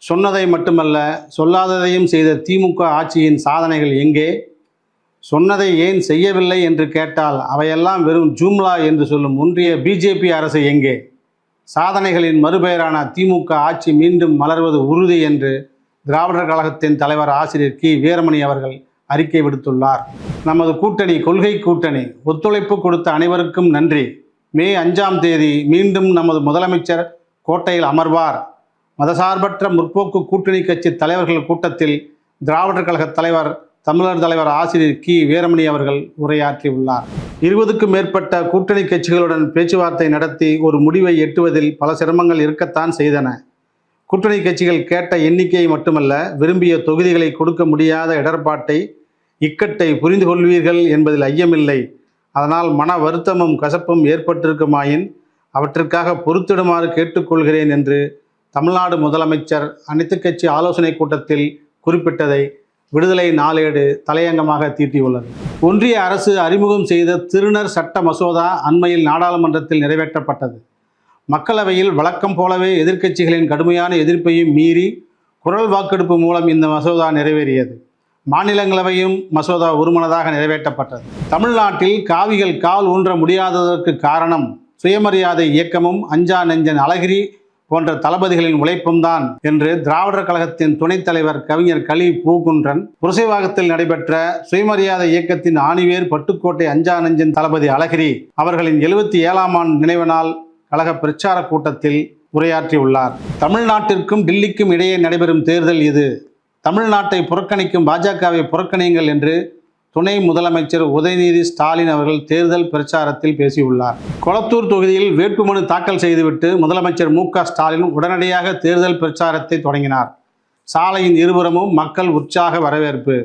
சொன்னதை மட்டுமல்ல, சொல்லாததையும் செய்த திமுக ஆட்சியின் சாதனைகள் எங்கே? சொன்னதை ஏன் செய்யவில்லை என்று கேட்டால் அவையெல்லாம் வெறும் ஜூம்லா என்று சொல்லும் ஒன்றிய பிஜேபி அரசு எங்கே? சாதனைகளின் மறுபெயரான திமுக ஆட்சி மீண்டும் மலர்வது உறுதி என்று திராவிடர் கழகத்தின் தலைவர் ஆசிரியர் கி. வீரமணி அவர்கள் அறிக்கை விடுத்துள்ளார். நமது கூட்டணி கொள்கை கூட்டணி. ஒத்துழைப்பு கொடுத்த அனைவருக்கும் நன்றி. மே 5ஆம் தேதி மீண்டும் நமது முதலமைச்சர் கோட்டையில் அமர்வார். மதசார்பற்ற முற்போக்கு கூட்டணி கட்சி தலைவர்கள் கூட்டத்தில் திராவிடர் கழக தலைவர் தமிழர் தலைவர் ஆசிரியர் கி. வீரமணி அவர்கள் உரையாற்றியுள்ளார். 20க்கும் மேற்பட்ட கூட்டணி கட்சிகளுடன் பேச்சுவார்த்தை நடத்தி ஒரு முடிவை எட்டுவதில் பல சிரமங்கள் இருக்கத்தான் செய்தன. கூட்டணி கட்சிகள் கேட்ட எண்ணிக்கையை மட்டுமல்ல, விரும்பிய தொகுதிகளை கொடுக்க முடியாத இடர்பாட்டை, இக்கட்டை புரிந்து கொள்வீர்கள் என்பதில் ஐயமில்லை. அதனால் மன வருத்தமும் கசப்பும் ஏற்பட்டிருக்குமாயின் அவற்றிற்காக பொறுத்திடுமாறு கேட்டுக்கொள்கிறேன் என்று தமிழ்நாடு முதலமைச்சர் அனைத்து கட்சி ஆலோசனை கூட்டத்தில் குறிப்பிட்டதை விடுதலை நாளேடு தலையங்கமாக தீட்டியுள்ளது. ஒன்றிய அரசு அறிமுகம் செய்த திருநர் சட்ட மசோதா அண்மையில் நாடாளுமன்றத்தில் நிறைவேற்றப்பட்டது. மக்களவையில் வழக்கம் போலவே எதிர்க்கட்சிகளின் கடுமையான எதிர்ப்பையும் மீறி குரல் வாக்கெடுப்பு மூலம் இந்த மசோதா நிறைவேறியது. மாநிலங்களவையும் மசோதா ஒருமனதாக நிறைவேற்றப்பட்டது. தமிழ்நாட்டில் காவிகள் கால் ஊன்ற முடியாததற்கு காரணம் சுயமரியாதை இயக்கமும் அஞ்சா நெஞ்சன் அழகிரி போன்ற தளபதிகளின் உழைப்பும் தான் என்று திராவிடர் கழகத்தின் துணைத் தலைவர் கவிஞர் கலி பூகுன்றன் புரசைவாகத்தில் நடைபெற்ற சுயமரியாதை இயக்கத்தின் ஆணிவேர் பட்டுக்கோட்டை அஞ்சா நெஞ்சன் தளபதி அழகிரி அவர்களின் 77ஆம் ஆண்டு நினைவு நாள் கழக பிரச்சார கூட்டத்தில் உரையாற்றியுள்ளார். தமிழ்நாட்டிற்கும் டில்லிக்கும் இடையே நடைபெறும் தேர்தல் இது. தமிழ்நாட்டை புறக்கணிக்கும் பாஜகவை புறக்கணியுங்கள் என்று துணை முதலமைச்சர் உதயநிதி ஸ்டாலின் அவர்கள் தேர்தல் பிரச்சாரத்தில் பேசியுள்ளார். கொளத்தூர் தொகுதியில் வேட்புமனு தாக்கல் செய்துவிட்டு முதலமைச்சர் மு.க. ஸ்டாலின் உடனடியாக தேர்தல் பிரச்சாரத்தை தொடங்கினார். சாலையின் இருபுறமும் மக்கள் உற்சாக வரவேற்பு.